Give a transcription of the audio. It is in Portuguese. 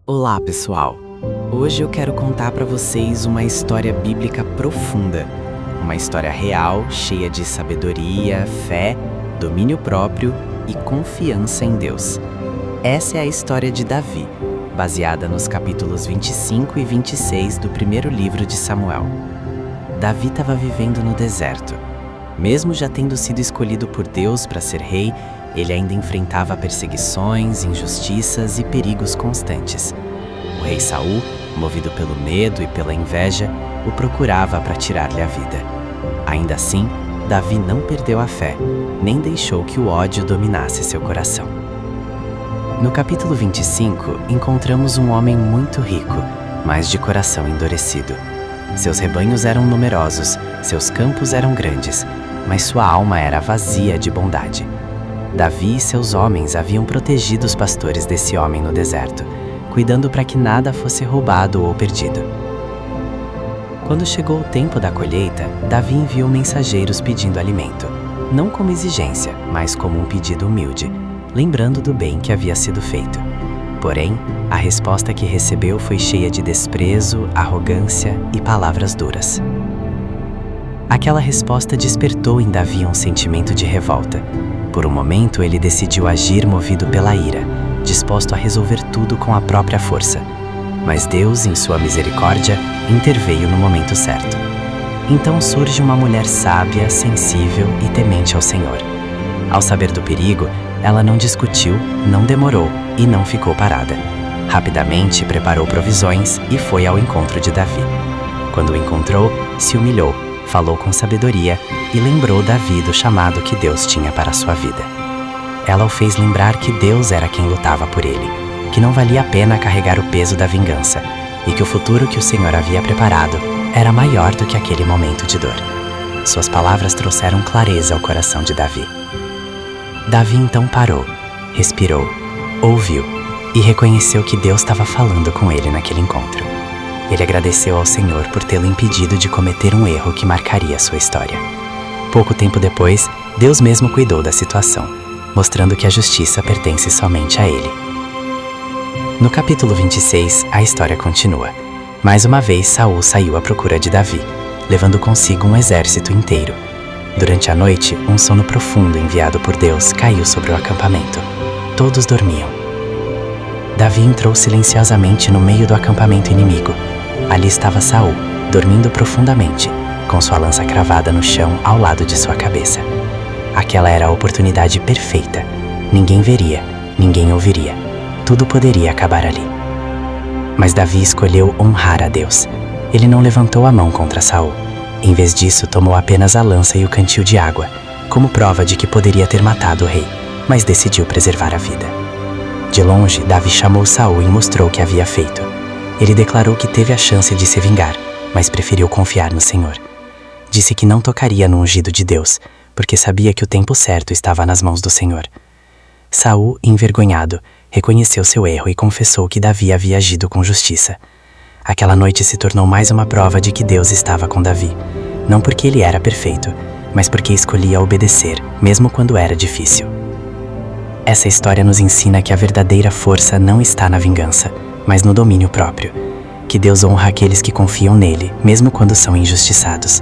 Olá, pessoal! Hoje eu quero contar para vocês uma história bíblica profunda. Uma história real, cheia de sabedoria, fé, domínio próprio e confiança em Deus. Essa é a história de Davi, baseada nos capítulos 25 e 26 do primeiro livro de Samuel. Davi estava vivendo no deserto. Mesmo já tendo sido escolhido por Deus para ser rei, ele ainda enfrentava perseguições, injustiças e perigos constantes. O rei Saul, movido pelo medo e pela inveja, o procurava para tirar-lhe a vida. Ainda assim, Davi não perdeu a fé, nem deixou que o ódio dominasse seu coração. No capítulo 25, encontramos um homem muito rico, mas de coração endurecido. Seus rebanhos eram numerosos, seus campos eram grandes, mas sua alma era vazia de bondade. Davi e seus homens haviam protegido os pastores desse homem no deserto, cuidando para que nada fosse roubado ou perdido. Quando chegou o tempo da colheita, Davi enviou mensageiros pedindo alimento, não como exigência, mas como um pedido humilde, lembrando do bem que havia sido feito. Porém, a resposta que recebeu foi cheia de desprezo, arrogância e palavras duras. Aquela resposta despertou em Davi um sentimento de revolta. Por um momento, ele decidiu agir movido pela ira, disposto a resolver tudo com a própria força. Mas Deus, em sua misericórdia, interveio no momento certo. Então surge uma mulher sábia, sensível e temente ao Senhor. Ao saber do perigo, ela não discutiu, não demorou e não ficou parada. Rapidamente preparou provisões e foi ao encontro de Davi. Quando o encontrou, se humilhou, falou com sabedoria e lembrou Davi do chamado que Deus tinha para a sua vida. Ela o fez lembrar que Deus era quem lutava por ele, que não valia a pena carregar o peso da vingança e que o futuro que o Senhor havia preparado era maior do que aquele momento de dor. Suas palavras trouxeram clareza ao coração de Davi. Davi então parou, respirou, ouviu e reconheceu que Deus estava falando com ele naquele encontro. Ele agradeceu ao Senhor por tê-lo impedido de cometer um erro que marcaria sua história. Pouco tempo depois, Deus mesmo cuidou da situação, mostrando que a justiça pertence somente a Ele. No capítulo 26, a história continua. Mais uma vez, Saul saiu à procura de Davi, levando consigo um exército inteiro. Durante a noite, um sono profundo enviado por Deus caiu sobre o acampamento. Todos dormiam. Davi entrou silenciosamente no meio do acampamento inimigo. Ali estava Saul, dormindo profundamente, com sua lança cravada no chão ao lado de sua cabeça. Aquela era a oportunidade perfeita. Ninguém veria, ninguém ouviria. Tudo poderia acabar ali. Mas Davi escolheu honrar a Deus. Ele não levantou a mão contra Saul. Em vez disso, tomou apenas a lança e o cantil de água, como prova de que poderia ter matado o rei, mas decidiu preservar a vida. De longe, Davi chamou Saul e mostrou o que havia feito. Ele declarou que teve a chance de se vingar, mas preferiu confiar no Senhor. Disse que não tocaria no ungido de Deus, porque sabia que o tempo certo estava nas mãos do Senhor. Saul, envergonhado, reconheceu seu erro e confessou que Davi havia agido com justiça. Aquela noite se tornou mais uma prova de que Deus estava com Davi, não porque ele era perfeito, mas porque escolhia obedecer, mesmo quando era difícil. Essa história nos ensina que a verdadeira força não está na vingança, mas no domínio próprio. Que Deus honra aqueles que confiam nele, mesmo quando são injustiçados.